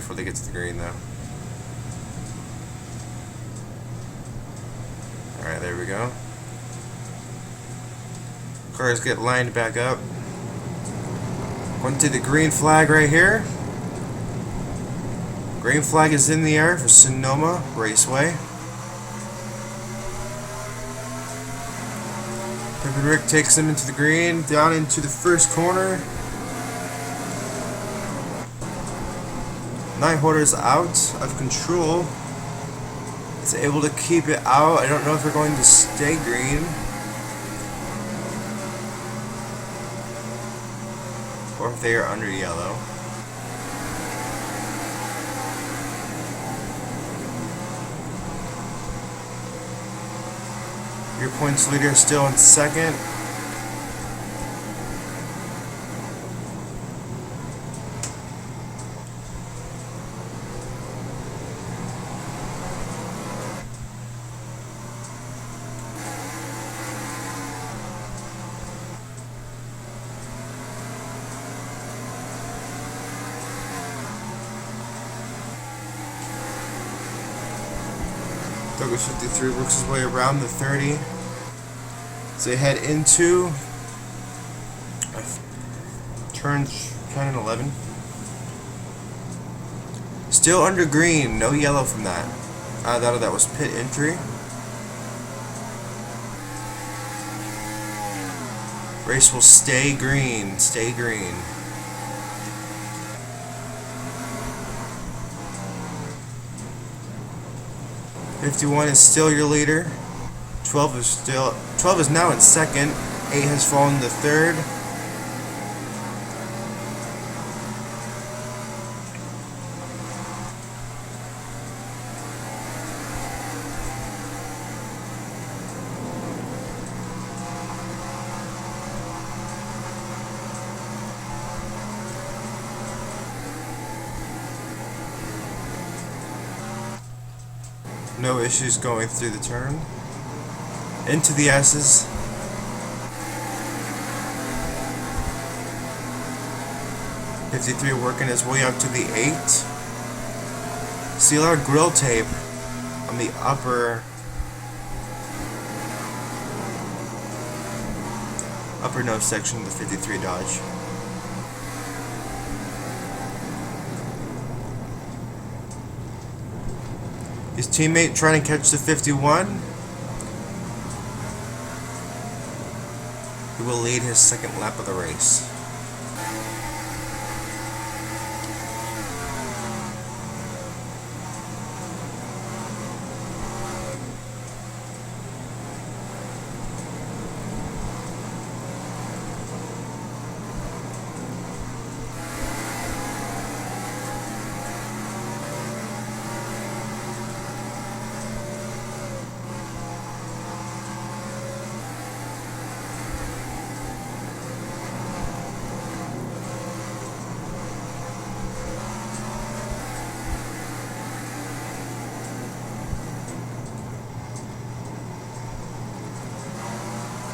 before they get to the green though. Alright, there we go. Cars get lined back up. Going to the green flag right here. Green flag is in the air for Sonoma Raceway. Pip and Rick takes them into the green, down into the first corner. Night Hoarder's out of control. It's able to keep it out. I don't know if they're going to stay green or if they are under yellow. Your points leader is still in second. Douglas 53 works his way around the 30. So they head into turns 10 and 11. Still under green, no yellow from that. That was pit entry. Race will stay green, stay green. '51 is still your leader. 12 is now in second. 8 has fallen to third. No issues going through the turn. Into the S's. '53 working his way up to the 8. See a lot of grill tape on the upper nose section of the 53 Dodge. His teammate trying to catch the 51. He will lead his second lap of the race.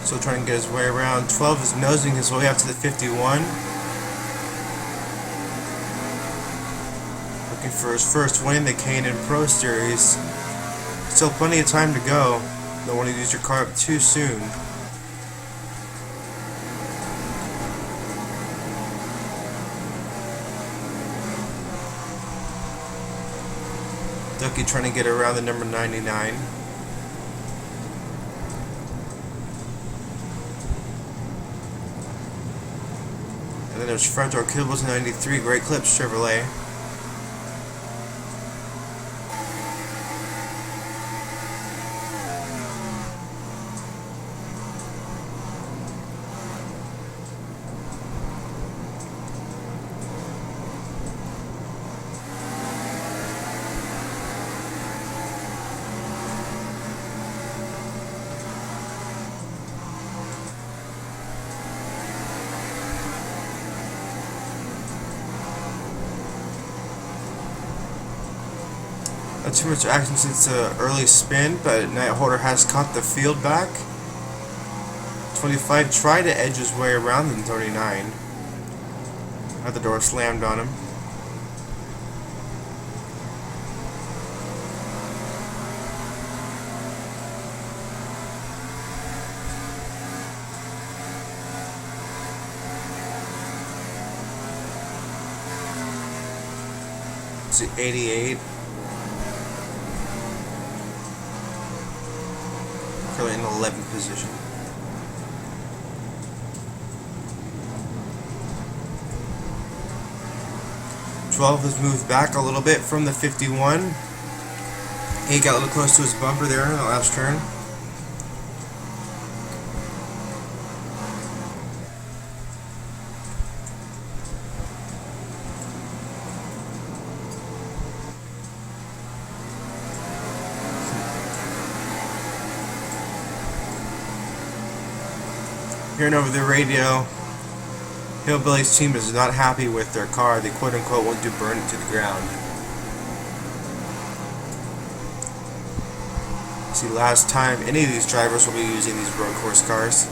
Still trying to get his way around. 12 is nosing his way up to the 51. Looking for his first win in the K&amp Pro Series. Still plenty of time to go. Don't want to use your car up too soon. Ducky trying to get around the number 99. And then there's front door Kibbles 93, Great Clips Chevrolet. Not too much action since the early spin, but Night Hoarder has caught the field back. 25 tried to edge his way around in 39. Had the door slammed on him. to 88. Currently in 11th position. '12 has moved back a little bit from the 51. He got a little close to his bumper there in the last turn. Hearing over the radio, Hillbilly's team is not happy with their car. They quote-unquote want to burn it to the ground. See, last time any of these drivers will be using these road course cars.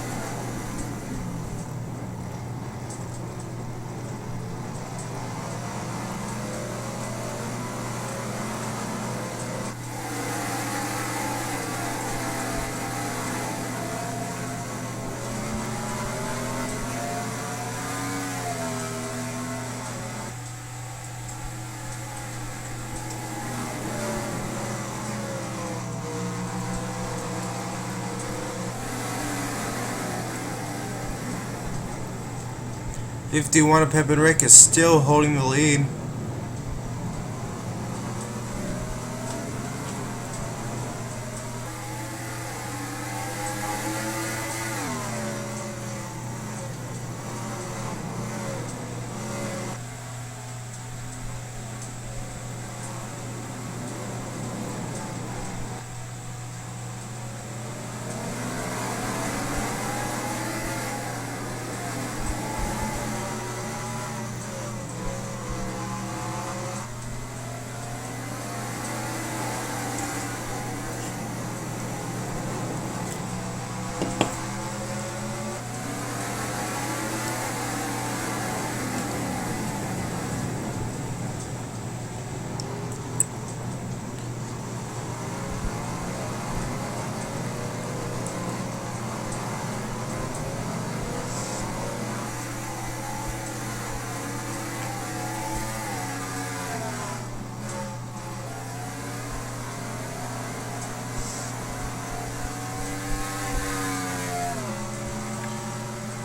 '51 of Pep and Rick is still holding the lead.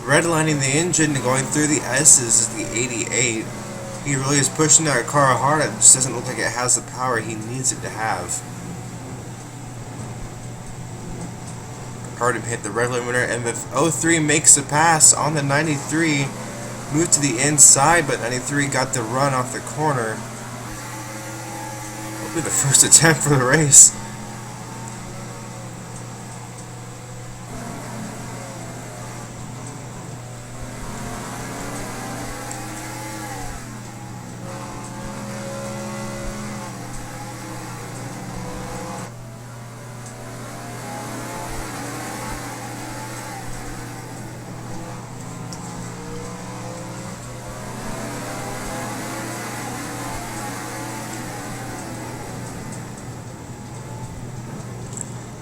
Redlining the engine and going through the S's is the 88. He really is pushing that car hard. It just doesn't look like it has the power he needs it to have. Hard to hit the red limiter, and the 03 makes the pass on the 93. Moved to the inside, but 93 got the run off the corner. That'll be the first attempt for the race.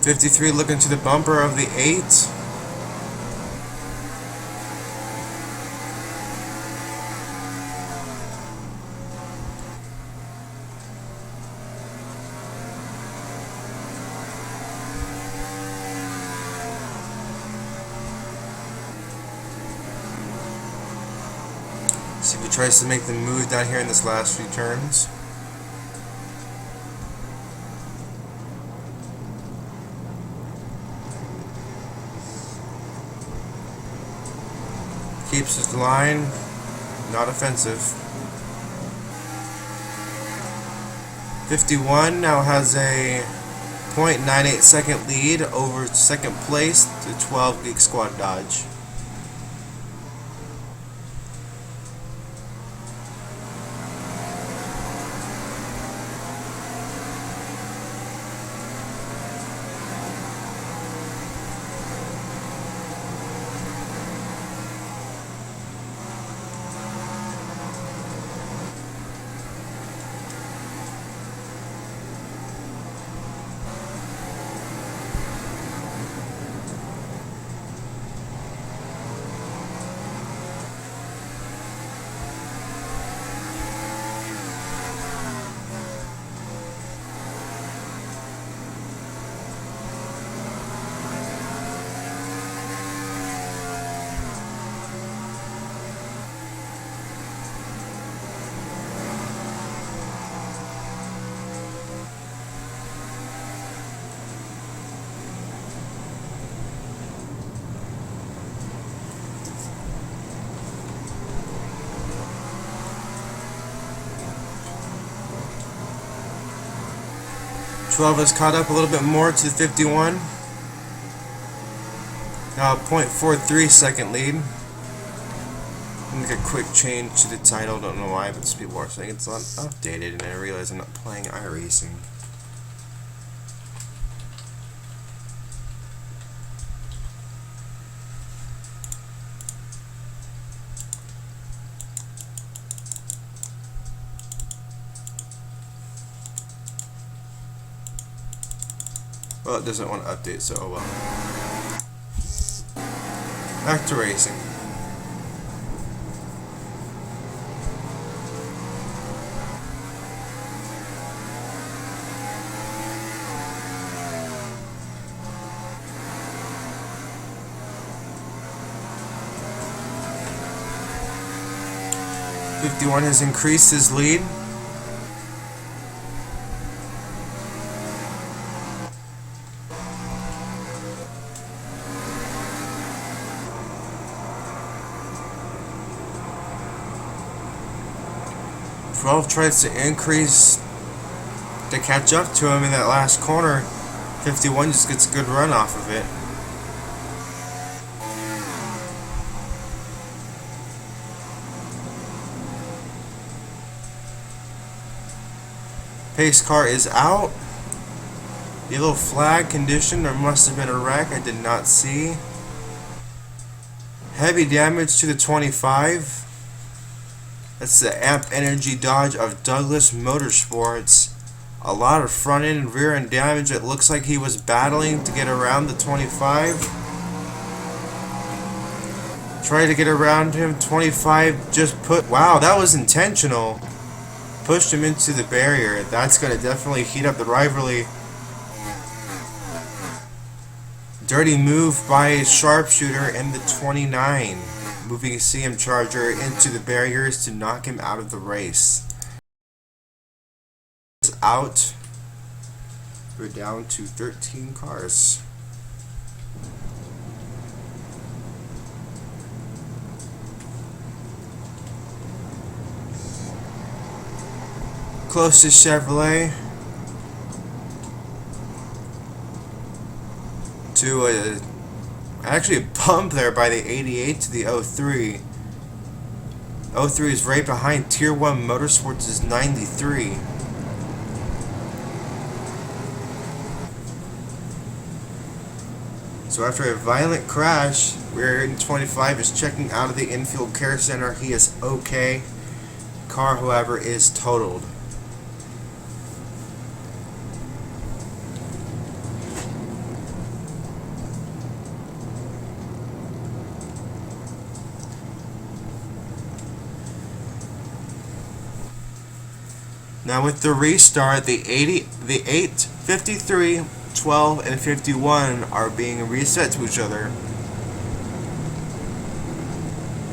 '53 looking to the bumper of the 8. See if he tries to make the move down here in this last few turns. Keeps his line, not offensive. 51 now has a 0.98 second lead over second place to 12 Geek Squad Dodge. 12 has caught up a little bit more to the 51. Now a 0.43 second lead. Make a quick change to the title. Don't know why, but people are saying it's not updated, and I realize I'm not playing iRacing. Well, it doesn't want to update, so oh well. Back to racing. '51 has increased his lead. '12 tries to increase to catch up to him in that last corner. '51 just gets a good run off of it. Pace car is out. Yellow flag condition. There must have been a wreck. I did not see. Heavy damage to the 25. That's the Amp Energy Dodge of Douglas Motorsports. A lot of front end and rear end damage. It looks like he was battling to get around the 25. Try to get around him. 25 just put... Wow, that was intentional. Pushed him into the barrier. That's going to definitely heat up the rivalry. Dirty move by a sharpshooter in the 29. Moving a CM Charger into the barriers to knock him out of the race. Out. We're down to 13 cars. Closest Chevrolet to actually a bump there by the 88 to the 03. 03 is right behind Tier 1 Motorsports' 93. So after a violent crash, rear end 25 is checking out of the infield care center. He is okay. Car, however, is totaled. Now with the restart, the 8, 53, 12, and 51 are being reset to each other.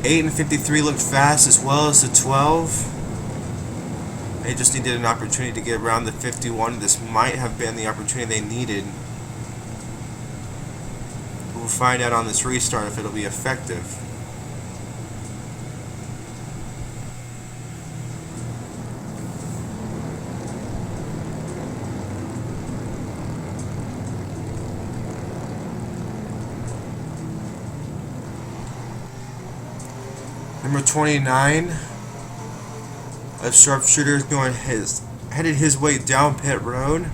8 and 53 looked fast as well as the 12. They just needed an opportunity to get around the 51. This might have been the opportunity they needed. We'll find out on this restart if it'll be effective. Number 29 of sharpshooters headed his way down pit road.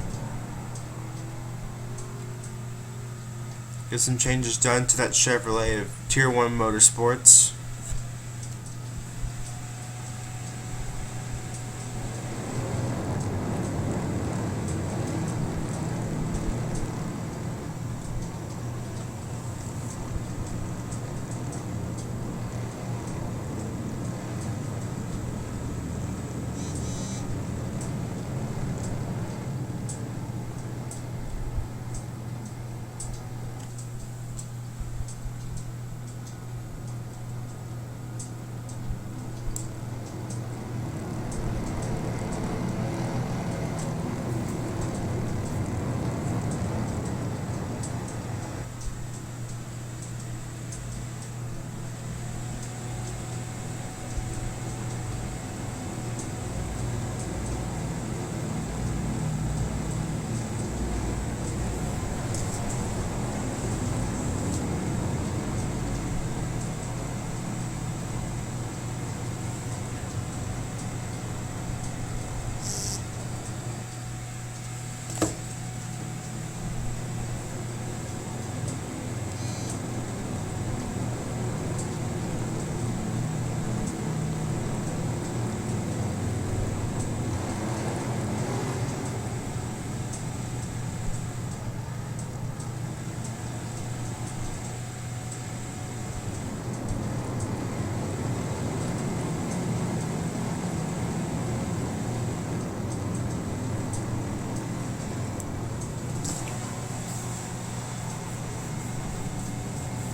Get some changes done to that Chevrolet of Tier 1 Motorsports.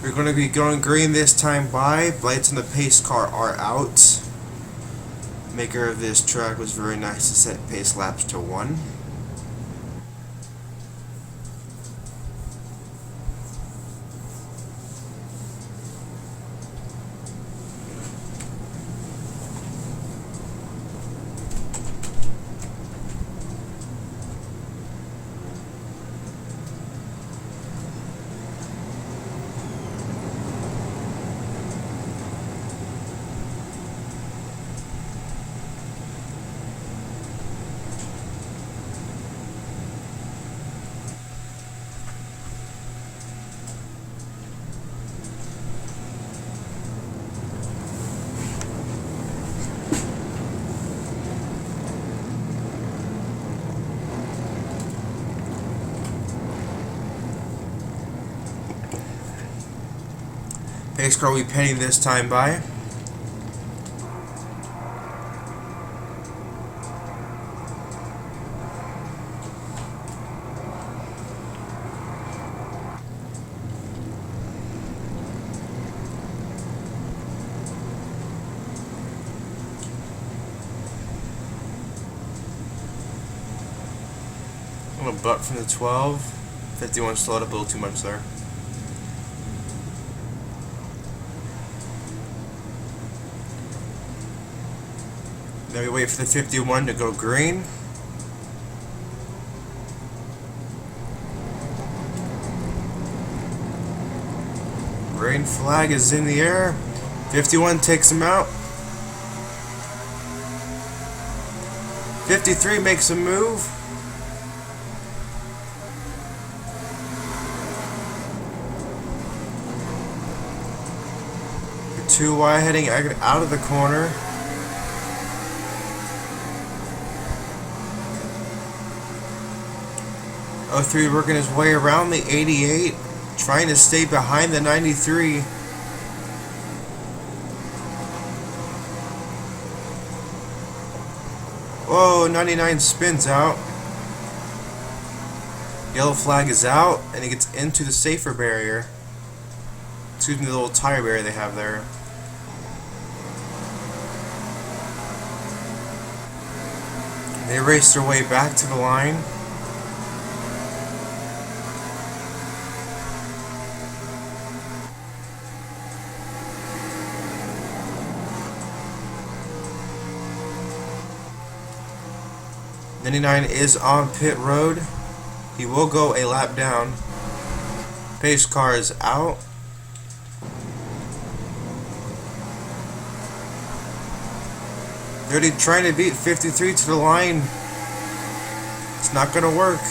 We're going to be going green this time by. Lights on the pace car are out. Maker of this track was very nice to set pace laps to 1. Pace car will be penning this time by. A little butt from the 12. 51 slowed up a little too much there. Now we wait for the 51 to go green. Green flag is in the air. 51 takes him out. 53 makes a move. The 2 wide heading out of the corner. 03 working his way around the 88, trying to stay behind the 93. Whoa, 99 spins out. Yellow flag is out, and he gets into the safer barrier. Excuse me, the little tire barrier they have there. They race their way back to the line. '99 is on pit road. He will go a lap down. Pace car is out. They're trying to beat 53 to the line. It's not going to work.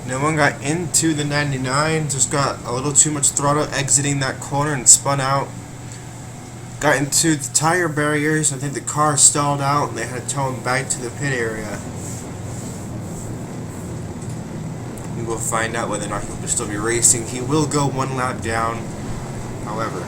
No one got into the 99, just got a little too much throttle exiting that corner and spun out. Got into the tire barriers. I think the car stalled out and they had to tow him back to the pit area. We will find out whether or not he will still be racing. He will go one lap down, however.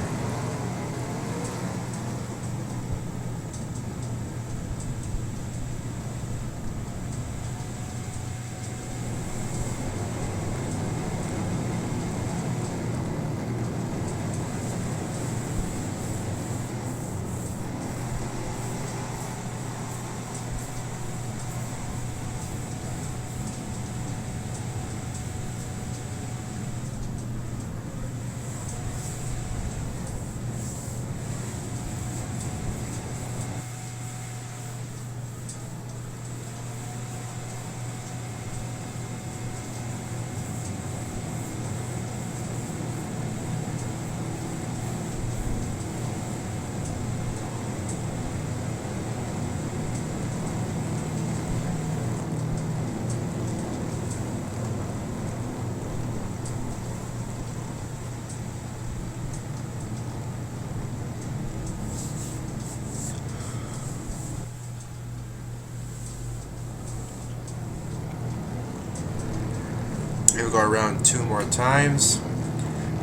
to go around 2 more times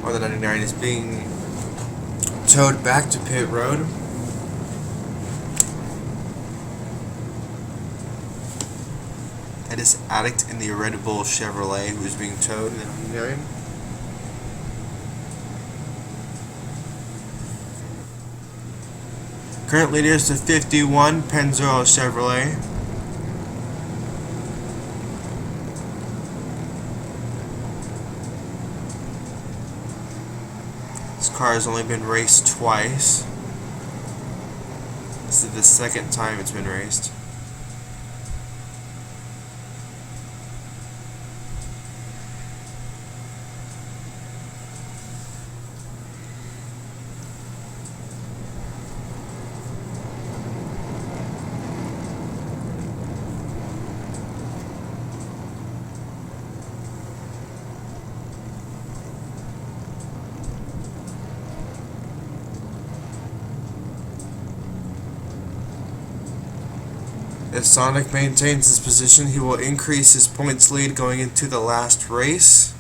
while the 99 is being towed back to pit road. That is Addict in the Red Bull Chevrolet who is being towed in the 99. Current leader is the 51 Pennzoil Chevrolet. This car has only been raced twice. This is the second time it's been raced. If Sonic maintains his position, he will increase his points lead going into the last race.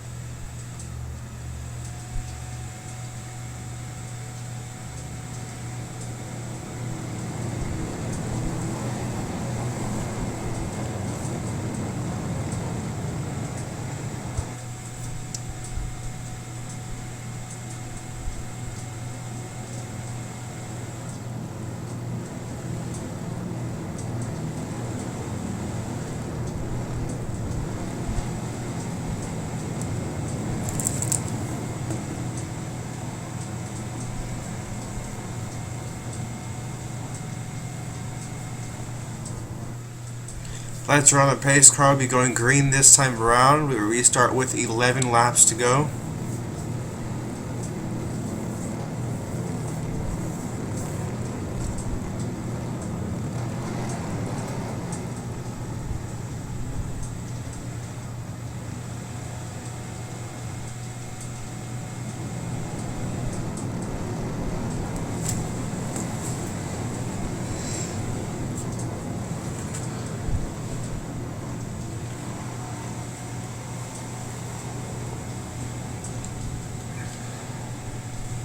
Lights are on. The pace car will be going green this time around. We restart with 11 laps to go.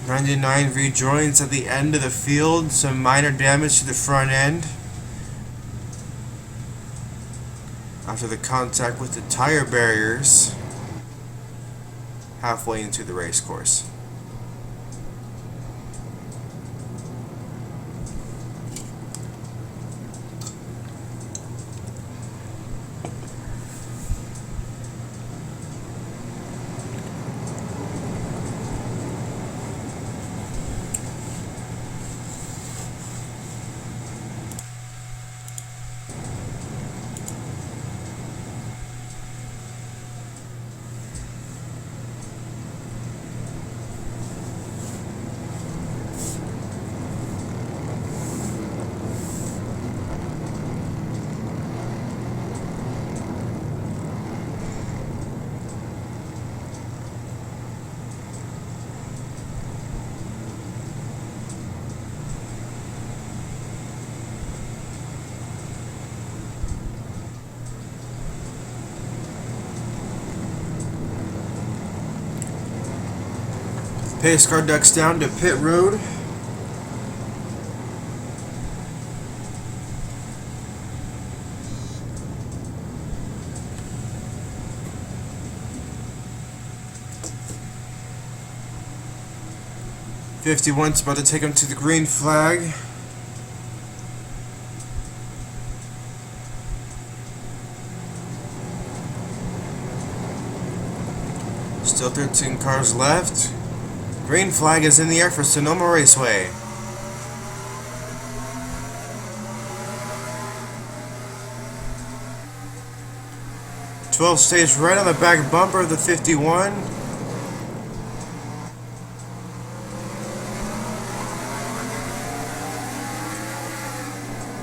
'99 rejoins at the end of the field. Some minor damage to the front end after the contact with the tire barriers halfway into the race course. Pace car ducks down to pit road. '51's about to take him to the green flag. Still 13 cars left. Green flag is in the air for Sonoma Raceway. '12 stays right on the back bumper of the 51.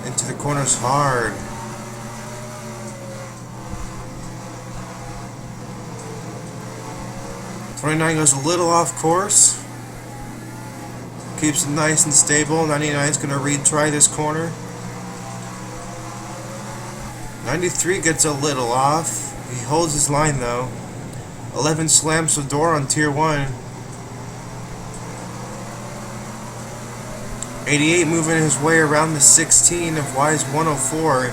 Into the corners hard. '29 goes a little off course. Keeps it nice and stable. '99 is going to retry this corner. '93 gets a little off. He holds his line though. 11 slams the door on tier 1. 88 moving his way around the 16 of Wise 104.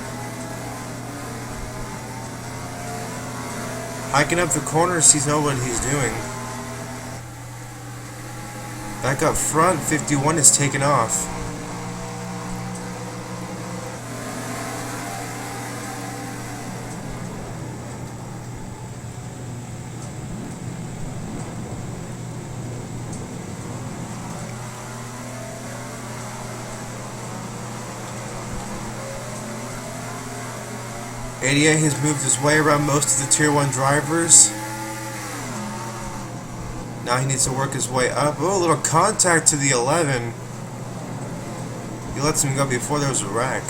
Hiking up the corner, sees know what he's doing. Back up front, 51 is taken off. ADA has moved his way around most of the tier 1 drivers. Now he needs to work his way up. Oh, a little contact to the 11. He lets him go before there was a wreck.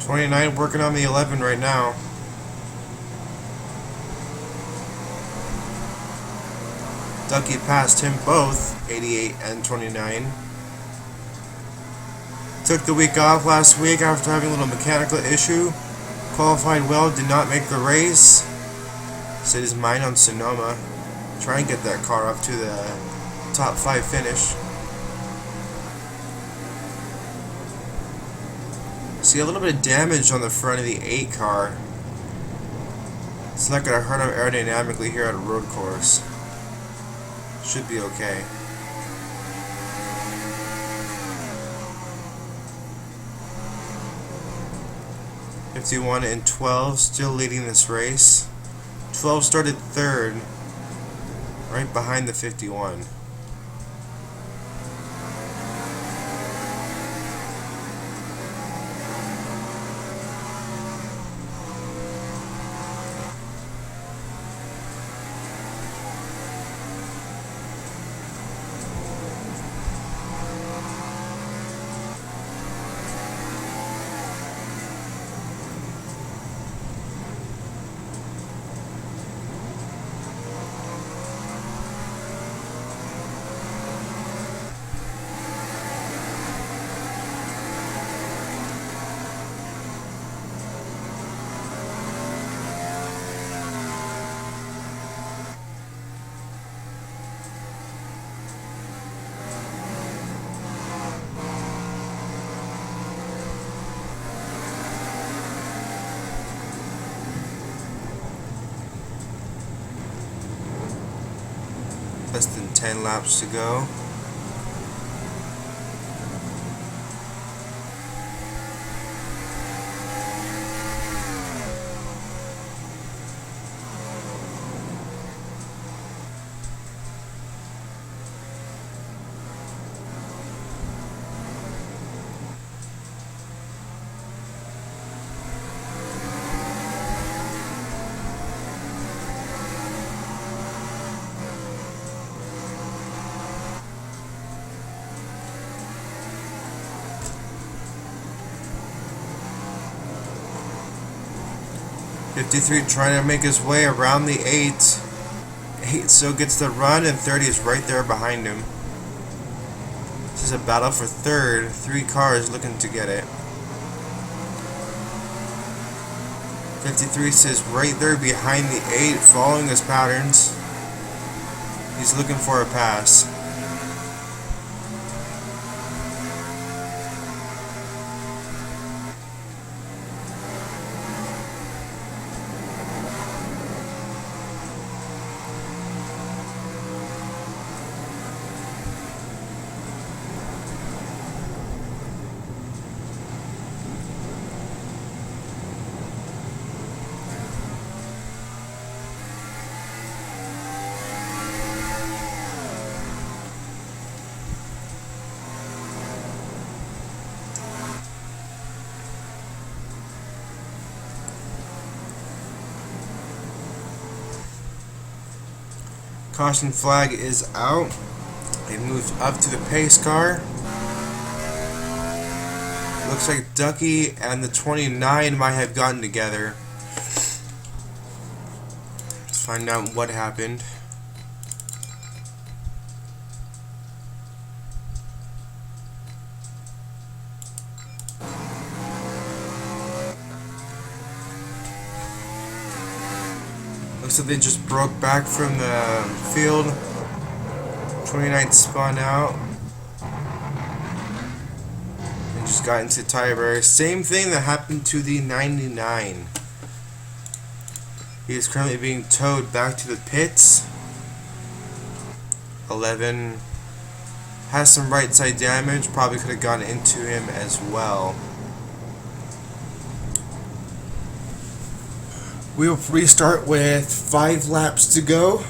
.29 working on the 11 right now. Ducky passed him both, 88 and 29. Took the week off last week after having a little mechanical issue. Qualified well, did not make the race. Set his mind on Sonoma. Try and get that car up to the top 5 finish. See a little bit of damage on the front of the 8 car. It's not going to hurt him aerodynamically here at a road course. Should be okay. .51 and 12 still leading this race. 12 started 3rd, right behind the 51. Less than 10 laps to go. .53 trying to make his way around the 8. 8 so gets the run, and 30 is right there behind him. This is a battle for 3rd. 3 cars looking to get it. 53 says right there behind the 8, following his patterns. He's looking for a pass. Caution flag is out. They moved up to the pace car. Looks like Ducky and the 29 might have gotten together. Let's find out what happened. Looks like they just broke back from the field. 29 spun out and just got into tire barrier. Same thing that happened to the 99. He is currently being towed back to the pits. 11 has some right side damage. Probably could have gotten into him as well. We will restart with 5 laps to go.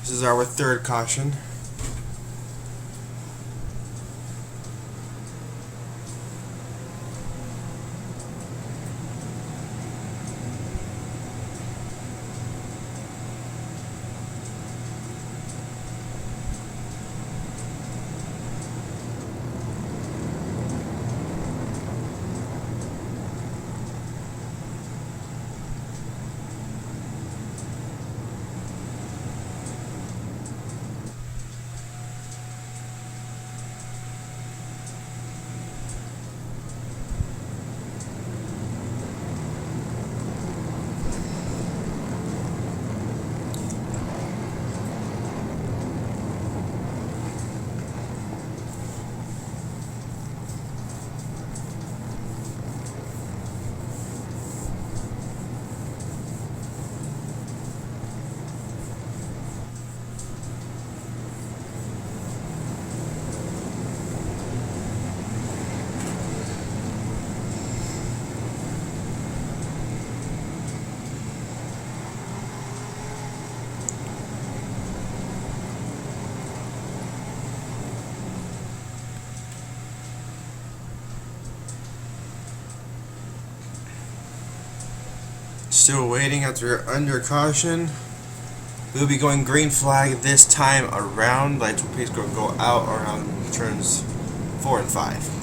This is our third caution. Still waiting after we're under caution. We'll be going green flag this time around. Lights will please go out around turns 4 and 5.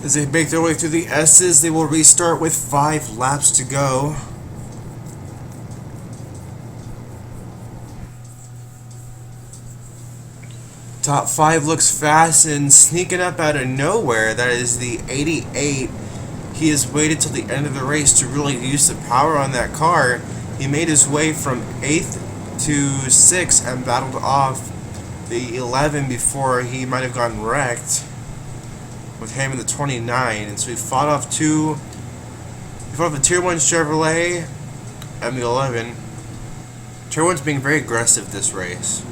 As they make their way through the S's, they will restart with 5 laps to go. Top 5 looks fast and sneaking up out of nowhere. That is the 88. He has waited till the end of the race to really use the power on that car. He made his way from 8th to 6th and battled off the 11 before he might have gotten wrecked with him in the 29. And so he fought off the Tier 1 Chevrolet and the 11. Tier 1's being very aggressive this race.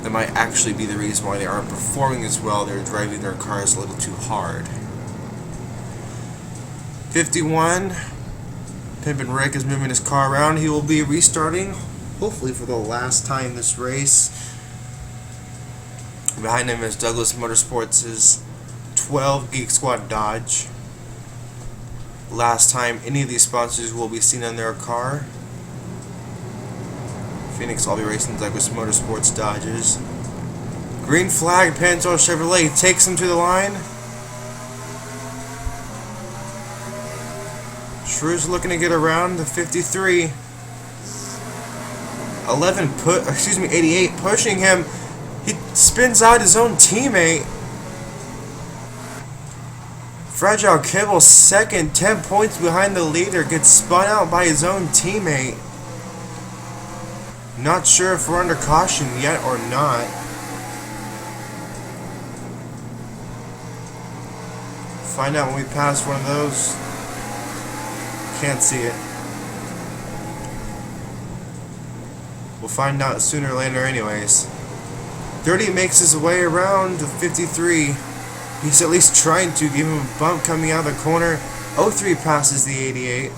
That might actually be the reason why they aren't performing as well. They're driving their cars a little too hard. 51. Pimpin' Rick is moving his car around. He will be restarting, hopefully for the last time this race. Behind him is Douglas Motorsports' 12 Geek Squad Dodge. Last time any of these sponsors will be seen on their car. Phoenix will be racing Douglas Motorsports Dodges. Green flag, Panto Chevrolet takes him to the line. Shrew's looking to get around the 53. 88 pushing him. He spins out his own teammate. Fragile Kibble second, 10 points behind the leader, gets spun out by his own teammate. Not sure if we're under caution yet or not. Find out when we pass one of those. Can't see it. We'll find out sooner or later anyways. 30 makes his way around to 53. He's at least trying to give him a bump coming out of the corner. 03 passes the 88.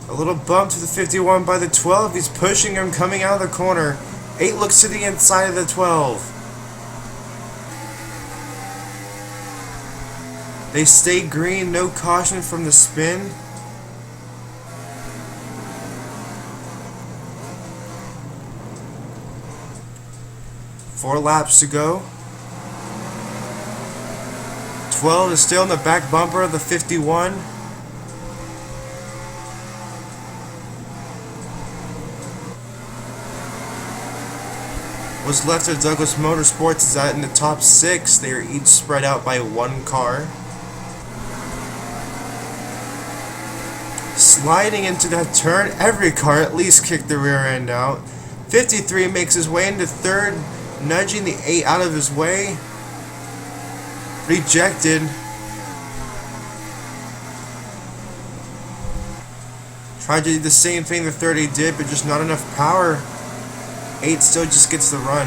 A little bump to the 51 by the 12. He's pushing him coming out of the corner. 8 looks to the inside of the 12. They stay green. No caution from the spin. Four laps to go. 12 is still in the back bumper of the 51. What's left of Douglas Motorsports is that in the top 6, they are each spread out by one car. Sliding into that turn, every car at least kicked the rear end out. 53 makes his way into 3rd, nudging the 8 out of his way. Rejected. Tried to do the same thing the 30 did, but just not enough power. 8 still just gets the run.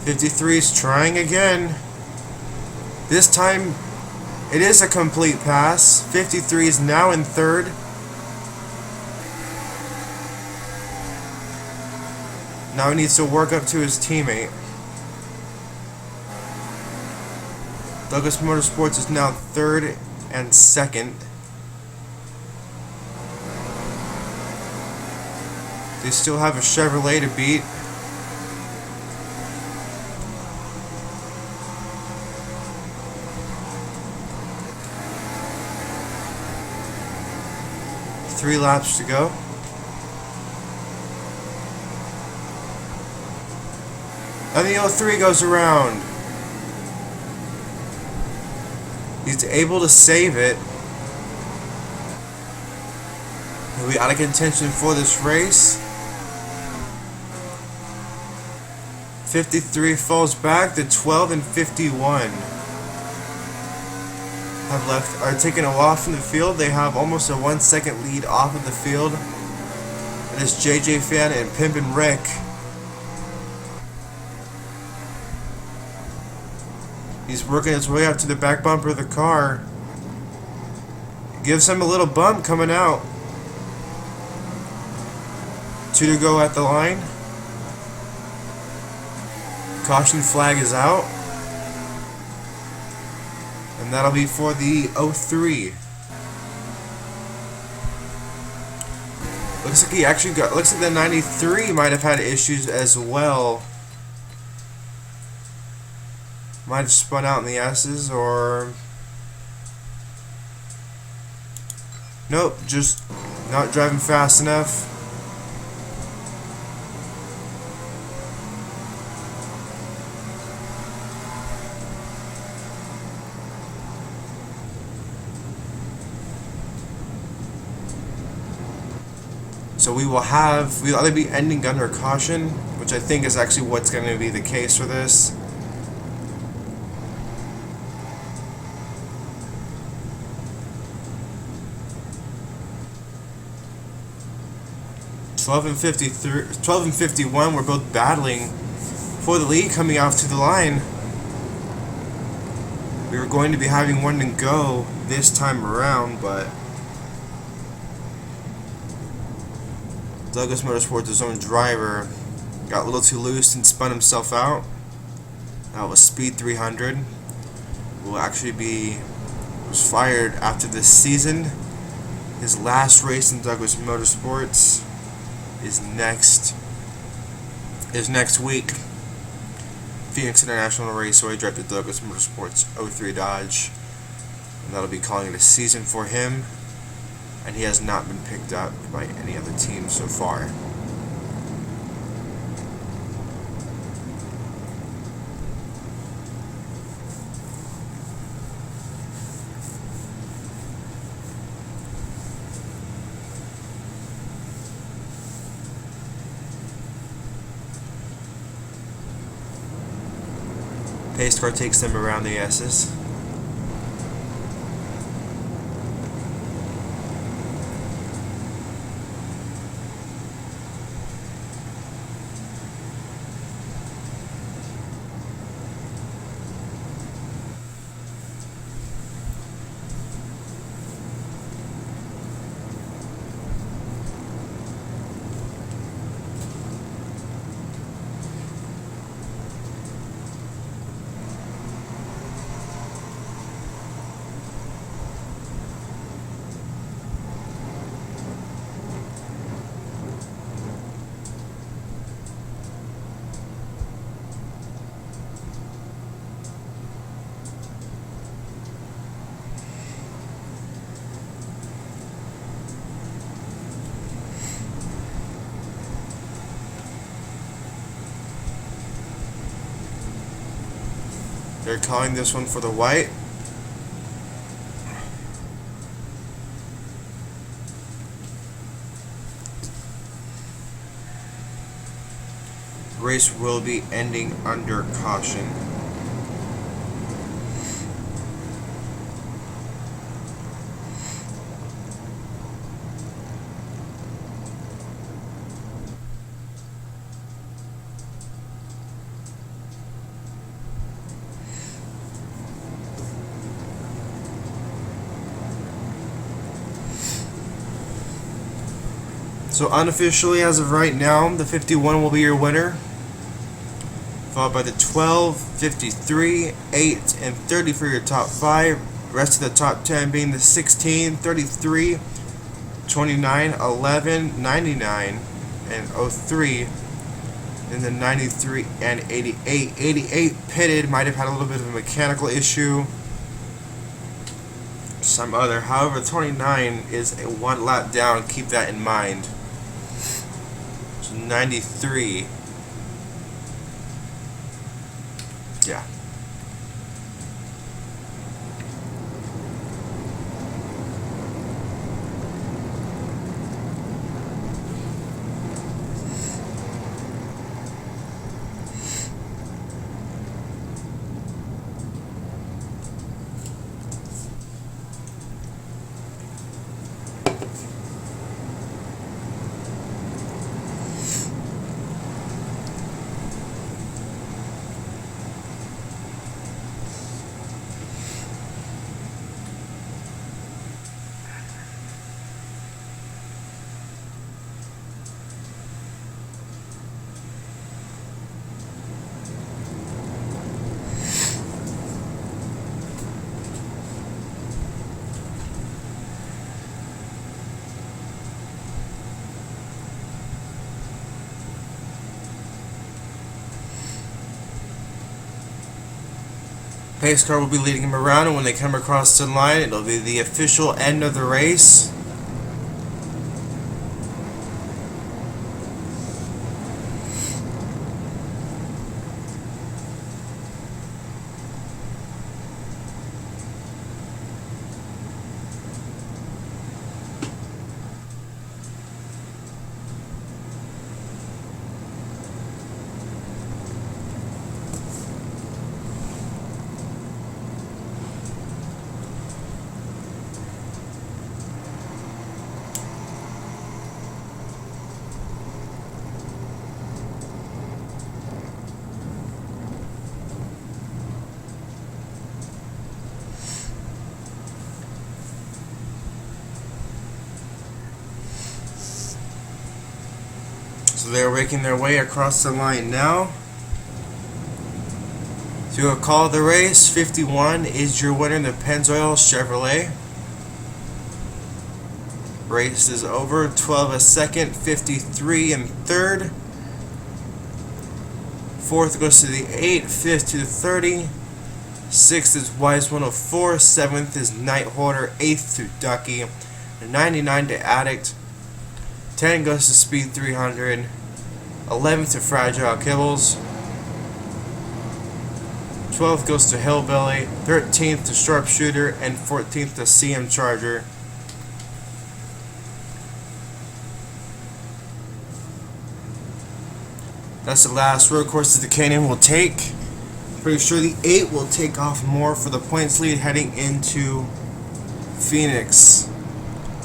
.53's trying again. This time it is a complete pass. 53 is now in 3rd. Now he needs to work up to his teammate. Douglas Motorsports is now 3rd and 2nd. They still have a Chevrolet to beat. Three laps to go. And the 03 goes around. He's able to save it. He'll be out of contention for this race. 53 falls back. The 12 and 51 are taking a while from the field. They have almost a 1 second lead off of the field. And it's JJ Fan and Pimpin' Rick. He's working his way out to the back bumper of the car. Gives him a little bump coming out. 2 to go at the line. Caution flag is out. And that'll be for the 03. Looks like he actually got. Looks like the 93 might have had issues as well. Might have spun out in the S's, or nope, just not driving fast enough. So we'll either be ending under caution, which I think is actually what's going to be the case for this. (12 and 51). We're both battling for the lead coming off to the line. We were going to be having one to go this time around, but Douglas Motorsports, his own driver, got a little too loose and spun himself out. That was Speed 300. Will actually was fired after this season. His last race in Douglas Motorsports is next week. Phoenix International Raceway, drive the Douglas Motorsports 03 Dodge, and that'll be calling it a season for him. And he has not been picked up by any other team so far. Pace car takes them around the S's. They're calling this one for the white. Race will be ending under caution. So unofficially, as of right now, the 51 will be your winner, followed by the 12, 53, 8, and 30 for your top 5. The rest of the top 10 being the 16, 33, 29, 11, 99, and 03. Then the 93 and 88. 88 pitted, might have had a little bit of a mechanical issue. However, 29 is a 1 lap down. Keep that in mind. 93. Yeah. Pace car will be leading him around, and when they come across the line, it'll be the official end of the race. So they're making their way across the line now. To call the race, 51 is your winner, the Pennzoil Chevrolet. Race is over. 12 a second, 53 in third. Fourth goes to the 8, fifth to the 30. Sixth is Wise 104, seventh is Night Hoarder, eighth to Ducky, 99 to Addict. 10 goes to Speed 300, 11th to Fragile Kibbles, 12th goes to Hillbilly, 13th to Sharpshooter, and 14th to CM Charger. That's the last road courses the K&amp will take. Pretty sure the 8 will take off more for the points lead heading into Phoenix.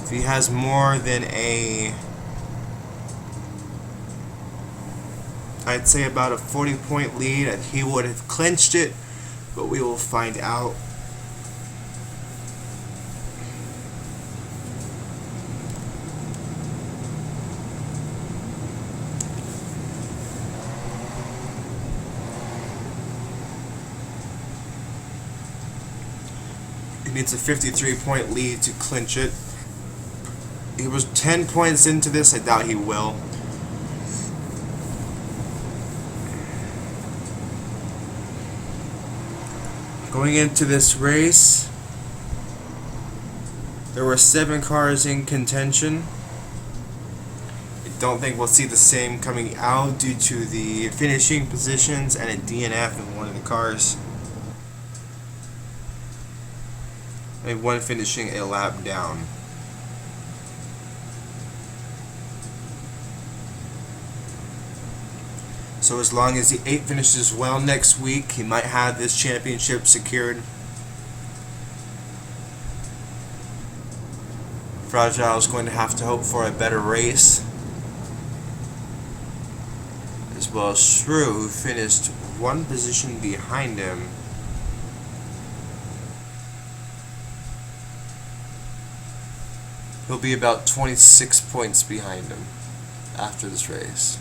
If he has more than I'd say about a 40-point lead, he would have clinched it, but we will find out. He needs a 53-point lead to clinch it. He was 10 points into this. I doubt he will. Going into this race, there were 7 cars in contention. I don't think we'll see the same coming out due to the finishing positions and a DNF in one of the cars. And one finishing a lap down. So as long as the 8 finishes well next week, he might have this championship secured. Fragile is going to have to hope for a better race. As well as Shrew, who finished 1 position behind him. He'll be about 26 points behind him after this race.